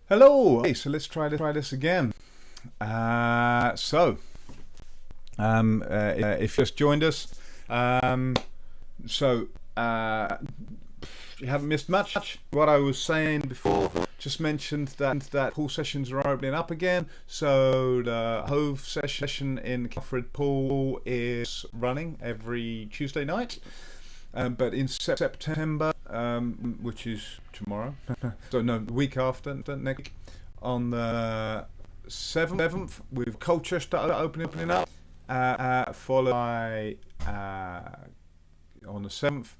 Hello. Okay, so let's try this again. If you just joined us, so you haven't missed much. What I was saying before, just mentioned that pool sessions are opening up again. So the Hove session in Alfred Pool is running every Tuesday night. But in September, which is tomorrow, so no, the week after, next week, on the 7th, with Colchester opening up, followed by, on the 7th,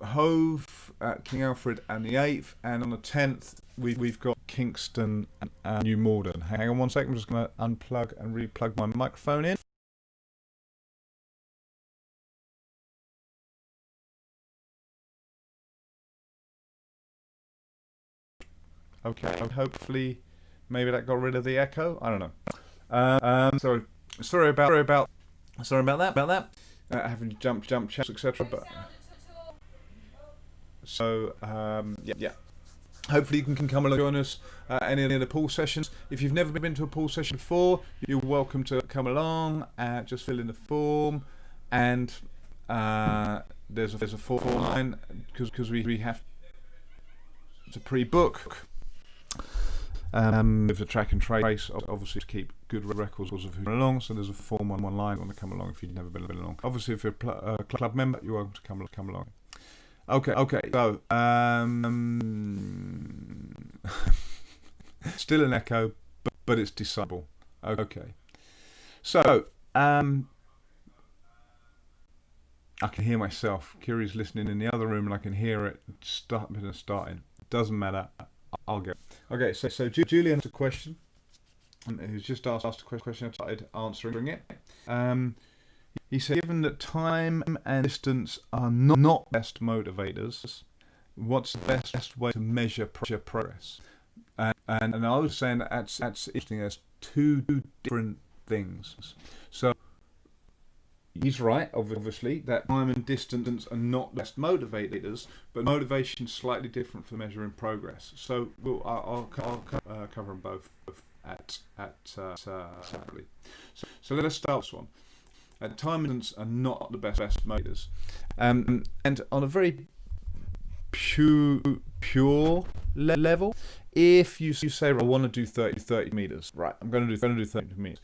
Hove, King Alfred, and the 8th, and on the 10th, we've got Kingston and New Malden. Hang on one second, I'm just going to unplug and re-plug my microphone in. Okay, hopefully, maybe that got rid of the echo. I don't know. Sorry about that. Having to jump chats, etc. But yeah. Hopefully you can come along and join us any of the pool sessions. If you've never been to a pool session before, you're welcome to come along. Just fill in the form, and there's a form line because we have to pre-book. With the track and trace, obviously to keep good records of who's along. So there's a form online on to come along if you've never been along. Obviously, if you're a club member, you're welcome to come along. Okay. So still an echo, but it's decidable. Okay. So I can hear myself. Kiri's listening in the other room, and I can hear it starting. Doesn't matter. I'll go. Okay, so Julian has a question, who's just asked a question. I started answering it. He said, given that time and distance are not best motivators, what's the best way to measure progress? And I was saying that's interesting. There's two different things. So he's right, obviously, that time and distance are not best motivators, but motivation is slightly different for measuring progress. So I'll cover them both separately. So let us start with this one. Time and distance are not the best motivators, and on a very pure level, if you say, I want to do 30 meters, right? I'm going to do 30 meters.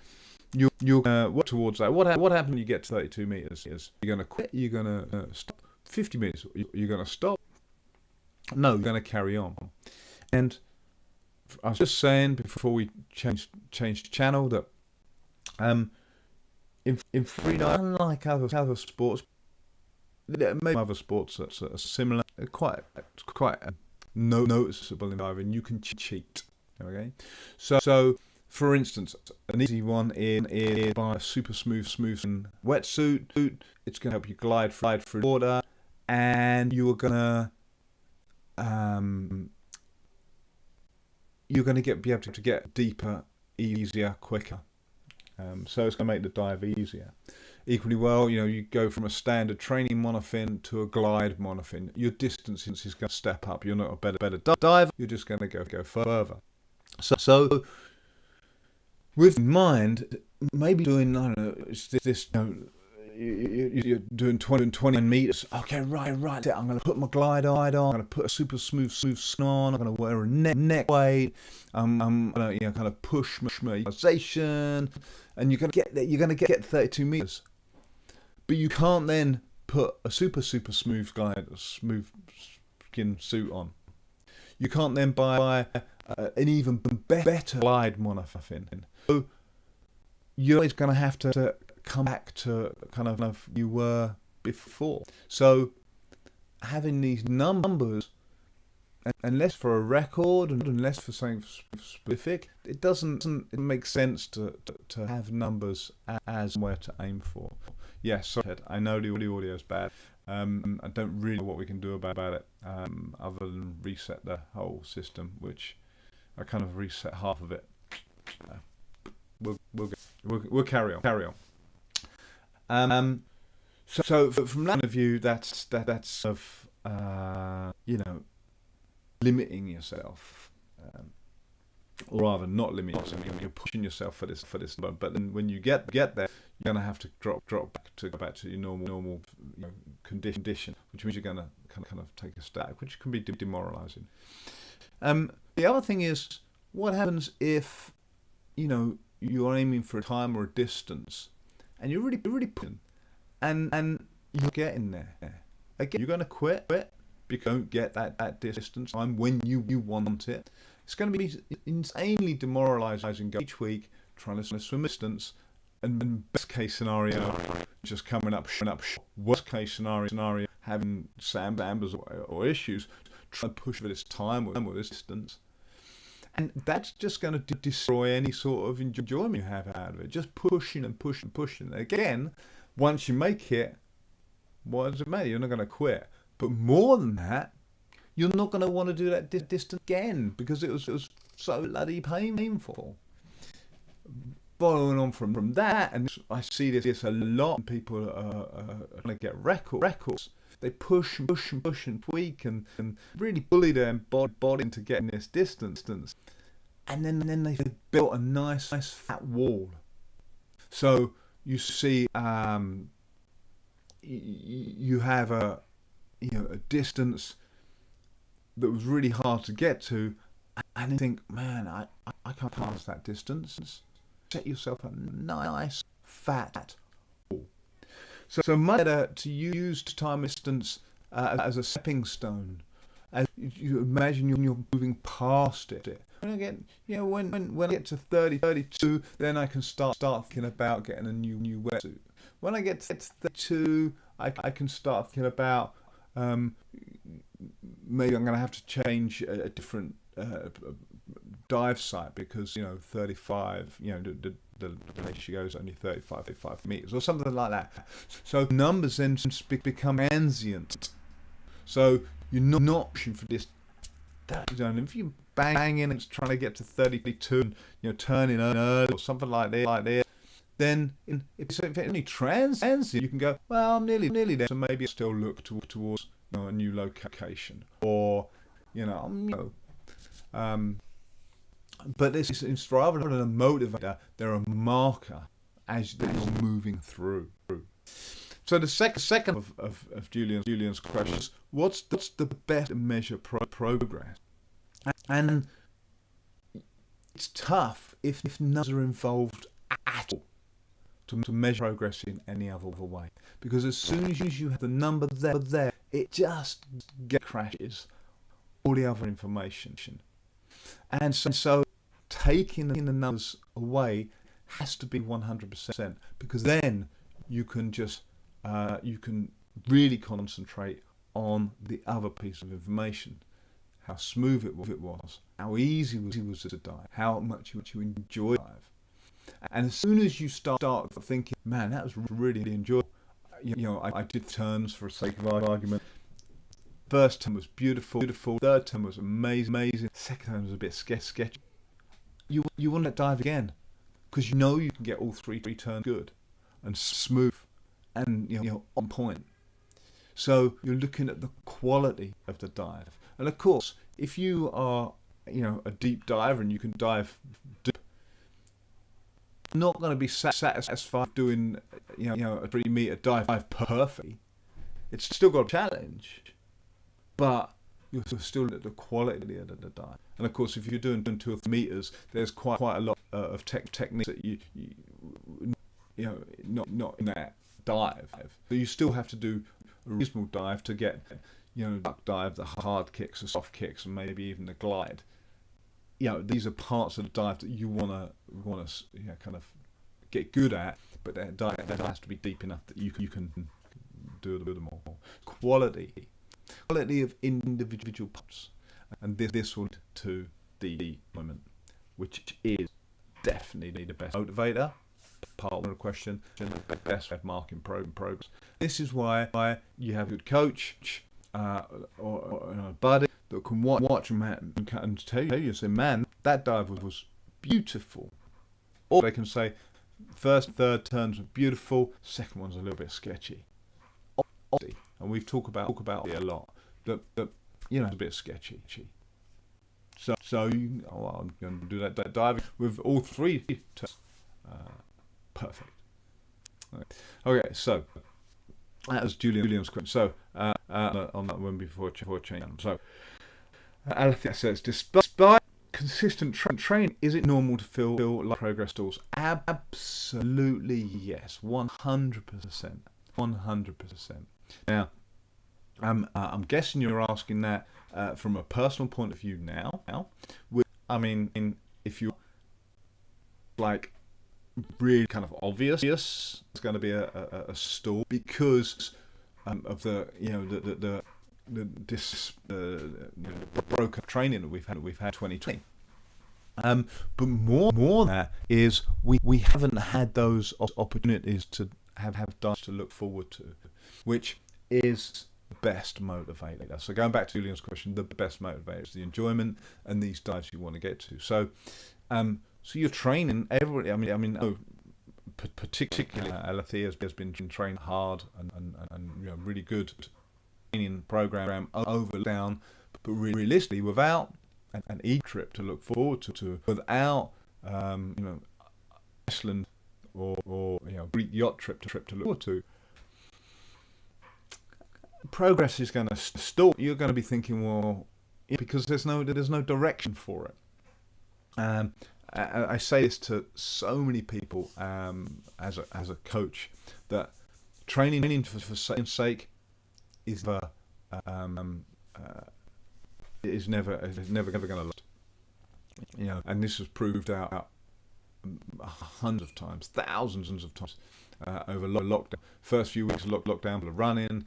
You're work towards that. What happens when you get to 32 meters? You're going to quit? You're going to stop? 50 meters? You're going to stop? No, you're going to carry on. And I was just saying before we changed channel that in freediving, unlike other sports, maybe other sports that are similar, quite noticeable in diving, you can cheat. Okay, so. For instance, an easy one is by a super smooth wetsuit. It's going to help you glide through water, and you're gonna be able to get deeper, easier, quicker. So it's going to make the dive easier. Equally well, you go from a standard training monofin to a glide monofin. Your distance is going to step up. You're not a better diver. You're just going to go further. So with mind, maybe doing, I don't know, you're doing 20 meters. Okay, right. I'm going to put my glide on. I'm going to put a super smooth skin on. I'm going to wear a neck weight. I'm going to kind of push my utilization, and you're going to get 32 meters. But you can't then put a super smooth skin suit on. You can't then buy an even better glide monofin. So you're always going to have to come back to kind of you were before. So having these numbers, unless for a record and unless for something specific, it doesn't make sense to have numbers as where to aim for. Yes, I know the audio is bad. I don't really know what we can do about it, other than reset the whole system, which I kind of reset half of it. We'll carry on. So from that point of view, that's of limiting yourself. or rather not limit yourself. You're pushing yourself for this number, but then when you get there, you're gonna have to drop back to your normal condition, which means you're gonna kind of take a stack, which can be demoralizing. The other thing is, what happens if you're aiming for a time or a distance, and you're really pushing, and you're getting there. Again, you're gonna quit because you don't get that distance time when you want it. It's going to be insanely demoralizing each week trying to swim distance, and best case scenario just coming up short. Worst case scenario having sandbambers or issues trying to push for this time or this distance, and that's just going to destroy any sort of enjoyment you have out of it. Just pushing and pushing. Again, once you make it, what does it matter? You're not going to quit. But more than that, you're not going to want to do that distance again because it was so bloody painful. Following on from that, and I see this a lot, people are trying to get records. They push and tweak and really bully their body into getting this distance. And then they built a nice fat wall. So you see, you have a distance that was really hard to get to, and you think, man, I can't pass that distance. Set yourself a nice fat wall. So much better to use time distance as a stepping stone. As you imagine you're moving past it. When I get, when I get to 32, then I can start thinking about getting a new wetsuit. When I get to 32, I can start thinking about maybe I'm going to have to change a different dive site because 35, the place she goes only 35 meters or something like that. So numbers then become transient. So you're not pushing for this. If you bang in and it's trying to get to 32, and turning early or something like this, then if it's only transient, you can go, well, I'm nearly there, so maybe I still look towards a new location, or but this is rather than a motivator, they're a marker as you're moving through. So the second of Julian's questions, what's the best to measure progress? And it's tough if numbers are involved at all to measure progress in any other way, because as soon as you have the number there, it just crashes all the other information. And so taking the numbers away has to be 100%, because then you can just you can really concentrate on the other piece of information: how smooth it was, how easy it was to dive, how much you enjoy dive. And as soon as you start thinking, man, that was really enjoyable. I did turns for the sake of argument. First turn was beautiful. Third turn was amazing. Second turn was a bit sketchy. You want to dive again, because you can get all three turns good and smooth and on point. So you're looking at the quality of the dive. And of course, if you are a deep diver and you can dive deep, you're not going to be satisfied doing a 3 meter dive perfectly. It's still got a challenge, but you're still at the quality of the dive. And of course, if you're doing 2 or 3 meters, there's quite a lot of techniques that you not in that dive. So you still have to do a reasonable dive to get duck dive, the hard kicks, the soft kicks, and maybe even the glide. These are parts of the dive that you want to kind of get good at, but that dive has to be deep enough that you can do them all. Quality of individual parts, and this will to the moment, which is definitely the best motivator. Part of the question, the best marking progress. This is why you have a good coach or a buddy that can watch and tell you, say, man, that dive was beautiful. Or they can say, first and third turns were beautiful, second one's a little bit sketchy. And we've talked about it a lot, that it's a bit sketchy. So I'm going to do that diving with all three turns. Perfect. Okay, so that was Julian's question. So on that one before change. So Alethea says, despite consistent training, is it normal to feel like progress stalls? Absolutely yes, 100%, 100%. Now, I'm guessing you're asking that from a personal point of view now. I mean, if you like really kind of obvious, it's going to be a stall because of the broken training that we've had 2020. But more than that is we haven't had those opportunities to have dives to look forward to, which is the best motivator. So going back to Julian's question, the best motivator is the enjoyment and these dives you want to get to. So you're training everybody. I mean, particularly Alethea has been trained hard and really good training program over down, but realistically without an e-trip to look forward to, without Iceland or Greek yacht trip to look forward to, progress is going to stall. You're going to be thinking, well, because there's no direction for it. I say this to so many people as a coach, that training for sake is never going to last. And this was proved out hundreds of times, thousands of times over lockdown. First few weeks of lockdown, people are running,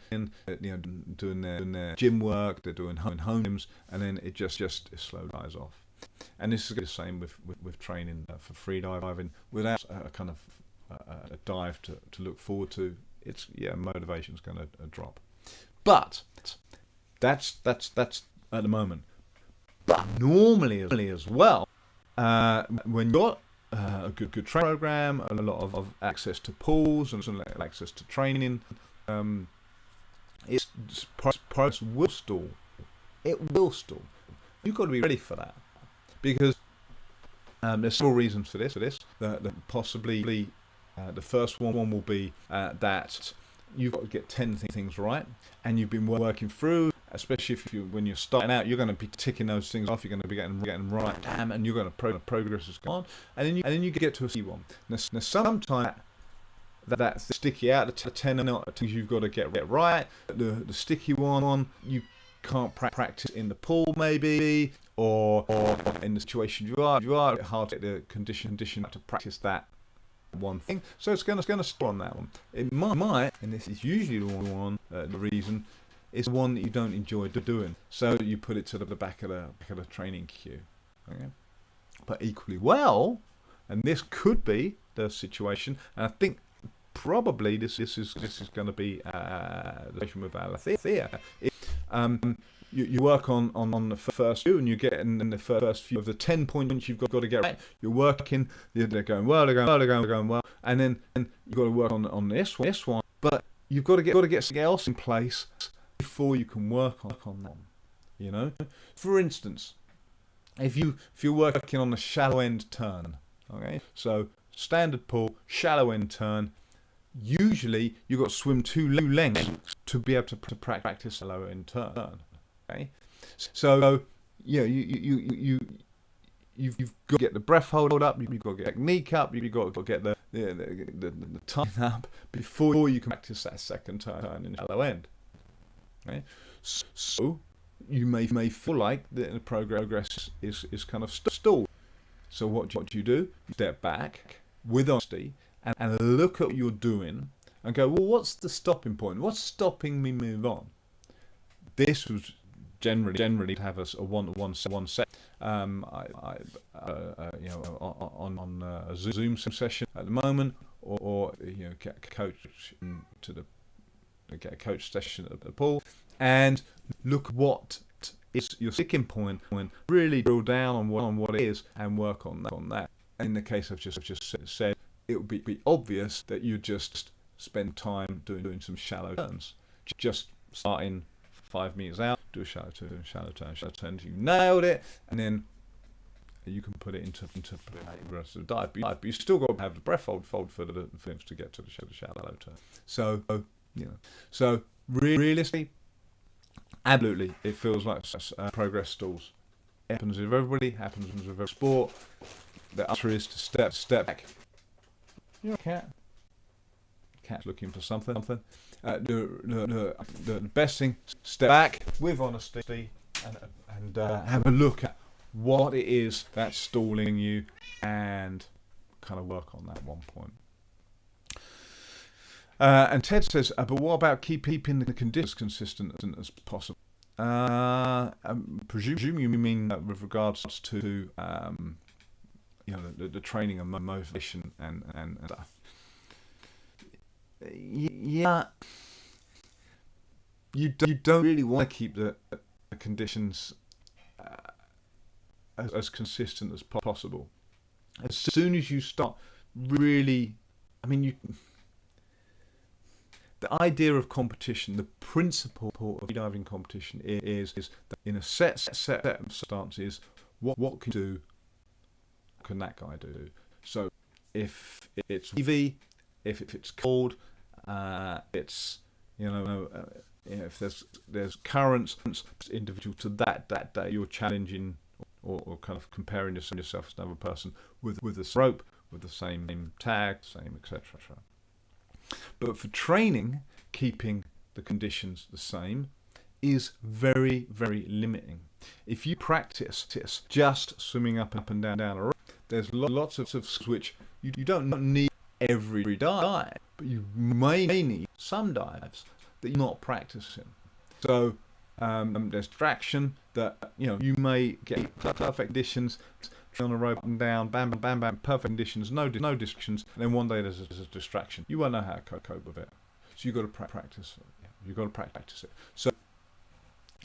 doing their gym work, they're doing home gyms, and then it just slowly dies off. And this is the same with training for free diving. Without a kind of a dive to look forward to, motivation's going to drop. But that's at the moment. But normally as well, when you've got a good training program, a lot of access to pools and some access to training, it's progress will stall. It will stall. You've got to be ready for that, because there's several reasons for this. That possibly the first one will be that you've got to get 10 things right, and you've been working through. Especially when you're starting out, you're going to be ticking those things off. You're going to be getting right, and you're going to progress is gone, and then you get to a C1. Now sometimes that sticky out, the 10 things you've got to get right. The sticky one you can't practice in the pool maybe, or in the situation you are hard to get the condition to practice that one thing. So it's going to stop on that one. It might, and this is usually the reason, is one that you don't enjoy doing, so you put it to the back of the training queue. Okay? But equally well, and this could be the situation, and I think probably this is going to be the situation with Alethea. You work on the first few, and you get in the first few of the 10 points you've got to get right. You're working, they're going well, they're going well, and then you've got to work on this one, but you've got to get something else in place before you can work on them. For instance, if you're working on a shallow end turn, okay, so standard pool, shallow end turn, usually you've got to swim 2 lengths to be able to practice a low end turn. Okay, so you've got to get the breath hold up, you've got to get technique up, you've got to get the time up before you can practice that second turn in the shallow end. Okay, so you may feel like the progress is kind of stalled. So what do? You step back with honesty and look at what you're doing and go, well, what's the stopping point? What's stopping me move on? This was generally to have a one set. On a Zoom session at the moment, or get a coach get a coach session at the pool, and look what is your sticking point, and really drill down on what it is and work on that. In the case I've just said, it would be obvious that you just spend time doing some shallow turns, just starting 5 meters out, do a shallow turn, shallow turn, shallow turn. You nailed it, and then you can put it into the rest of the dive. But you still got to have the breath hold for the fins to get to the shallow turn. So so realistically, absolutely, it feels like progress stalls. It happens with everybody. Happens with every sport. The answer is to step back. You're a cat. Cat's looking for something. The best thing: step back with honesty and have a look at what it is that's stalling you, and kind of work on that one point. And Ted says, but what about keeping the conditions consistent as possible? I presume you mean with regards to the training and motivation and stuff. Yeah, you don't really want to keep the conditions as consistent as possible. As soon as you start really, the idea of competition, the principle of diving competition is that in a set of circumstances, what can you do? What can that guy do? So if it's wavy, if it's cold, it's if there's currents individual to that day, you're challenging or kind of comparing yourself to another person with this rope, with the same tag, same etc. But for training, keeping the conditions the same is very, very limiting. If you practice just swimming up and down a rope, there's lots of which you don't need every dive, but you may need some dives that you're not practicing. So there's traction that you may get perfect conditions on a rope and down, bam, bam, bam, perfect conditions, no distractions, and then one day there's a distraction. You won't know how to cope with it. So you've got to practice. You've got to practice it. So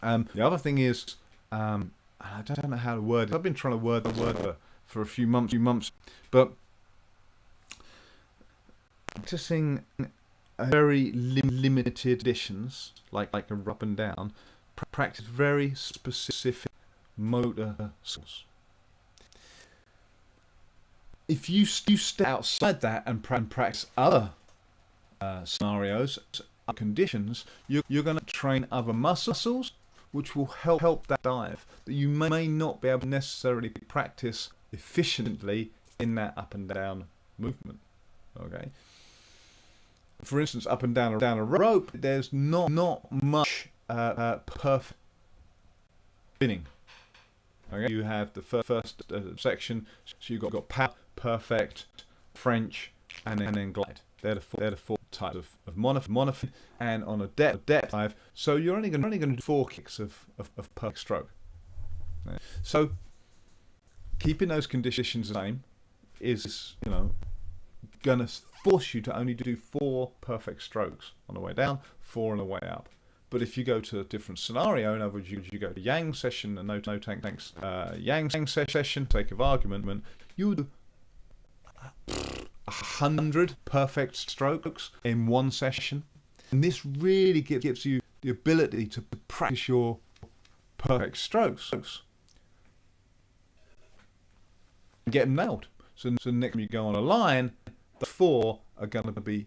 the other thing is, I don't know how to word it. I've been trying to word the word for a few months, but practicing very limited conditions, like a up and down, practice very specific motor skills. If you step outside that and practice other scenarios, conditions, you're going to train other muscles, which will help that dive that you may not be able to necessarily practice efficiently in that up and down movement. Okay. For instance, up and down a rope, there's not much perfect spinning. Okay, you have the first section, so you've got power, perfect, French, and then glide. They're the four types of monofin, and on a depth dive, so you're only going to do 4 kicks of perfect stroke. So keeping those conditions the same is going to force you to only do 4 perfect strokes on the way down, 4 on the way up. But if you go to a different scenario, in other words, you go to Yang session and no tanks, Yang session, sake of argument, you do 100 perfect strokes in one session, and this really gives you the ability to practice your perfect strokes and get them nailed. So next time you go on a line, the 4 are going to be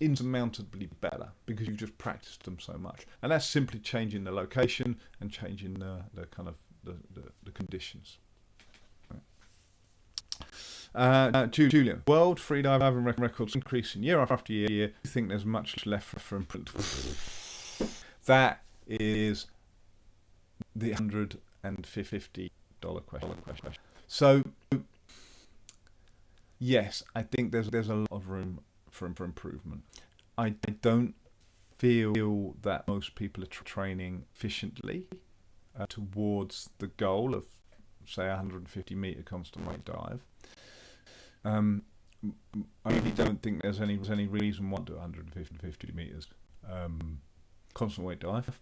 insurmountably better because you've just practiced them so much, and that's simply changing the location and changing the kind of the conditions. Julian, world freediving records increasing year after year. Do you think there's much left for improvement? That is the $150 question. So yes, I think there's a lot of room for improvement. I don't feel that most people are training efficiently towards the goal of, say, 150 meter constant weight dive. I really don't think there's any reason why to do 150 meters constant weight dive.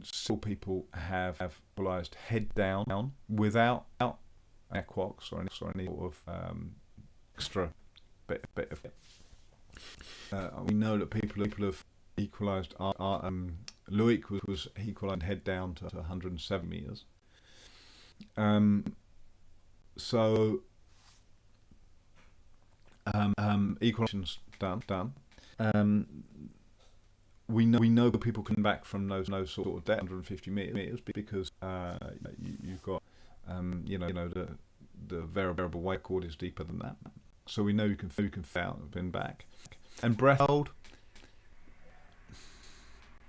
Still people have stabilized head down without aquox or any sort of extra bit of it. We know that people have equalised. Loic was equalised head down to 107 meters. So equalisation's done. We know people come back from those sort of depth, 150 meters, because you've got the variable weight cord is deeper than that. So we know you can bend back. And breath hold,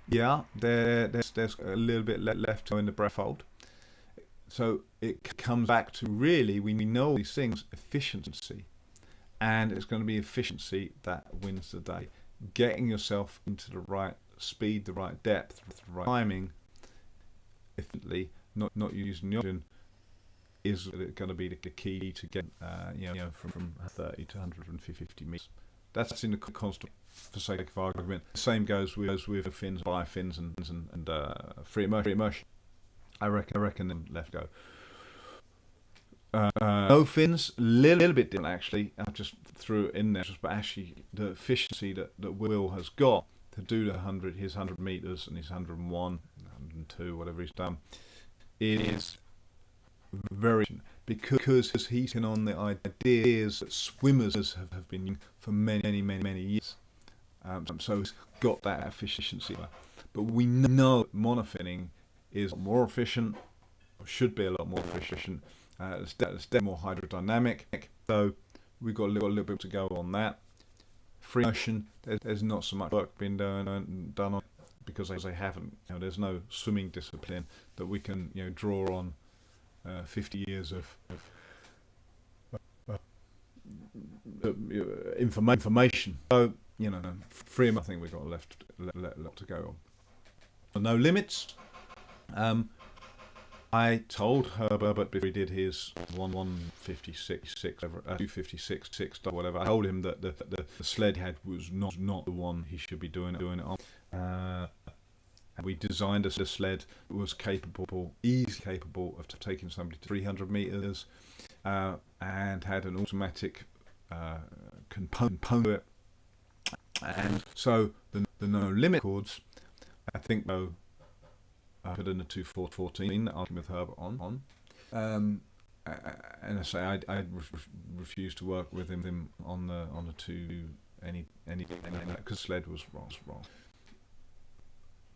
yeah, there's a little bit left in the breath hold. So it comes back to, really, we know all these things, efficiency, and it's going to be efficiency that wins the day. Getting yourself into the right speed, the right depth, the right timing, efficiently, not using the oxygen, is going to be the key to get from 30 to 150 meters. That's in the constant, for sake of argument. The same goes with fins, bi-fins, and free immersion. I reckon them left go. No fins, little bit different actually. I just threw it in there, but actually the efficiency that Will has got to do his 100 meters and his 101, 102, whatever he's done, is very, because he's in on the ideas that swimmers have been using for many years. So he's got that efficiency. But we know monofinning is more efficient, or should be a lot more efficient. It's definitely more hydrodynamic. So we've got a little bit to go on that. Free motion, there's not so much work being done on, because they haven't. There's no swimming discipline that we can draw on 50 years of information. So free, I think we've got left to go on. No limits. I told Herbert before he did his 256, whatever. I told him that the sled he had was not the one he should be doing it on. And we designed a sled that was easily capable of taking somebody to 300 meters, and had an automatic component to it. And so the no limit cords, I think, though, I put in the 214 that I was with Herbert on. And I say I refused to work with him on the any because sled was wrong.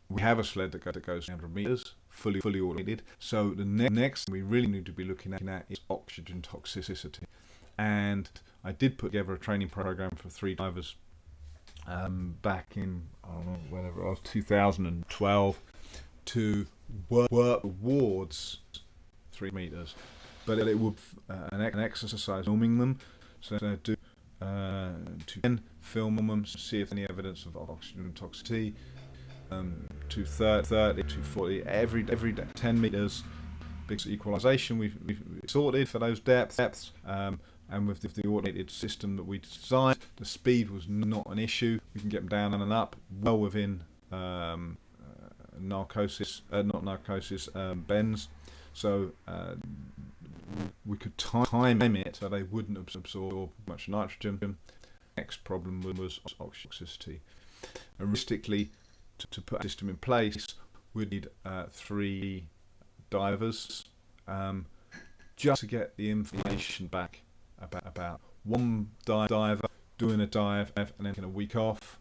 We have a sled that goes 100 meters, fully automated. So the next thing we really need to be looking at is oxygen toxicity. And I did put together a training program for 3 divers back in, I don't know, whenever it was, 2012, to work towards 3 meters. But it would an exercise filming them, so I do to then film them, see if any evidence of oxygen toxicity. 230, 240, every 10 meters. Big equalization we've sorted for those depths. And with the automated system that we designed, the speed was not an issue. We can get them down and up, well within bends. So we could time it so they wouldn't absorb much nitrogen. Next problem was oxygen toxicity. And realistically, to put a system in place, we'd need 3 divers just to get the information back about one diver doing a dive and then taking a week off,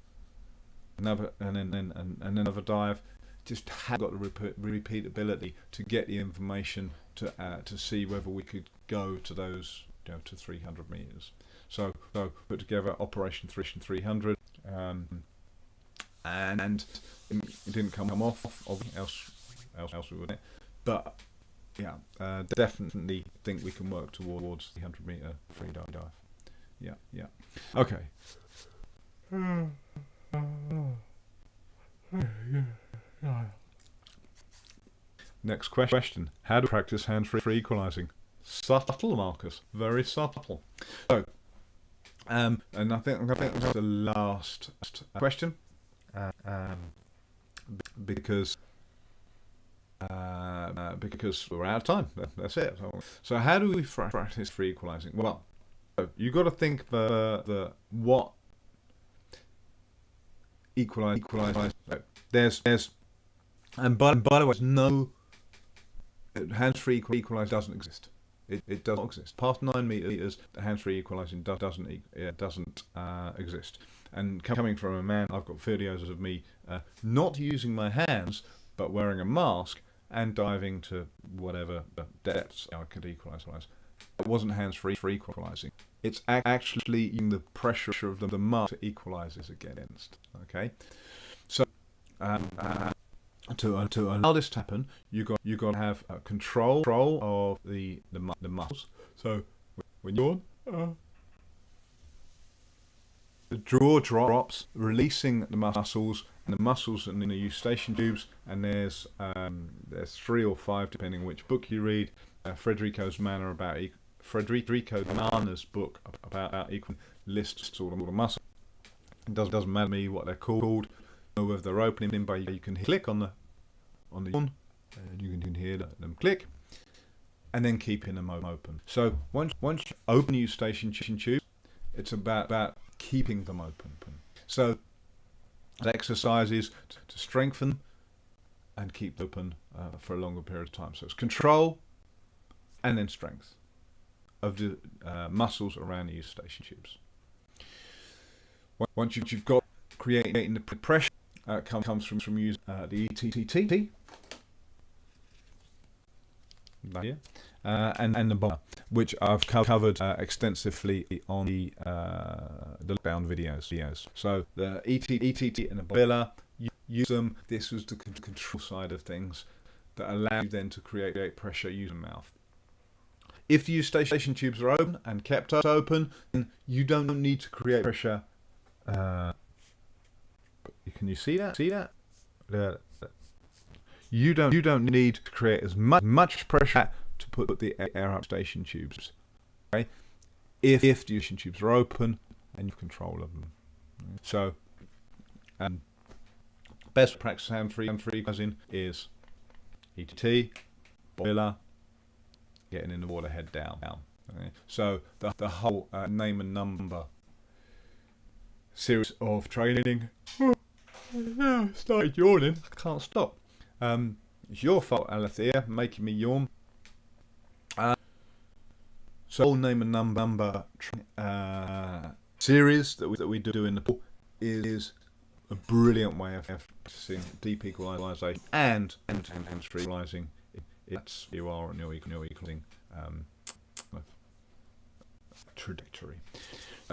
another and then another dive. Just have got the repeatability to get the information to see whether we could go to those to 300 meters. So put together Operation 300. And it didn't come off, else we wouldn't. But yeah, definitely think we can work towards the 100 meter free dive. Yeah. Okay. Next question: how to practice hand-free equalizing? Subtle, Marcus. Very subtle. So, and I think that's the last question. Because we're out of time. That's it. So how do we practice free equalizing? Well, you got to think the what equalize. There's and by the way, no hands-free equalizer doesn't exist. It does not exist. Past 9 meters, the hands-free equalizing doesn't exist. And coming from a man, I've got videos of me not using my hands, but wearing a mask and diving to whatever depths I could equalize. It wasn't hands-free equalizing. It's actually using the pressure of the mask to equalize against. Okay, so to allow this to happen, you got to have control of the muscles. So when you're the jaw drops, releasing the muscles, and the muscles and the eustachian tubes, and there's 3 or 5 depending on which book you read. Federico Mana's book about equal lists all the muscles. It doesn't matter to me what they're called, know whether they're opening, but you can click on the yawn, and you can hear them click, and then keeping them open. So once you open eustachian tubes, it's about keeping them open. So exercises to strengthen and keep them open for a longer period of time. So it's control and then strength of the muscles around the eustachian tubes. Once you've got creating the pressure, comes from using the ETT here, and the bomber, which I've covered extensively on the lockdown videos. So the ETT and the bomber, you use them. This was the control side of things that allow you then to create pressure using the mouth. If the eustachian tubes are open and kept open, then you don't need to create pressure. Can you see that? You don't need to create as much pressure to put the air up eustachian tubes. Okay, if the eustachian tubes are open and you have control of them. So, best practice hands-free equalizing is ETT, boiler, getting in the water head down. Okay. So the whole name and number series of training. Started yawning. I can't stop. It's your fault, Alethea, making me yawn. So whole name and number series that we do in the pool is a brilliant way of practicing deep equalization and hands-free equalizing. It's you are on your equalizing trajectory.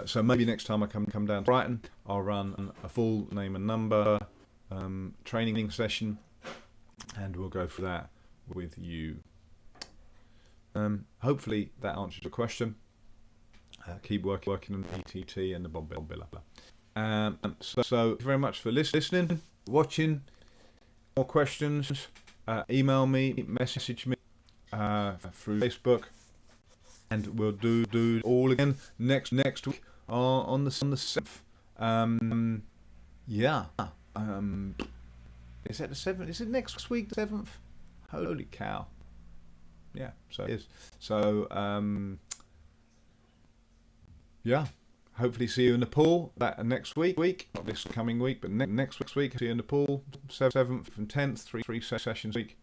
So maybe next time I come down to Brighton, I'll run a full name and number training session, and we'll go for that with you. Hopefully that answers your question. Keep working on ETT and the bob. So thank you very much for listening, watching. More questions, email me, message me through Facebook, and we'll do all again next week on the 7th. Is that the 7th? Is it next week, the 7th? Holy cow! Yeah, so it is. So hopefully see you in the pool that next week, not this coming week, but next week. See you in the pool, 7th and 10th, three sessions a week.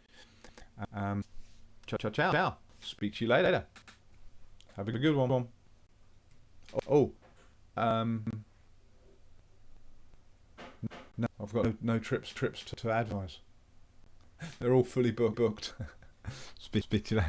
Ciao. Speak to you later. Have a good one. No, I've got no trips to advise. They're all fully booked. Speak to you later.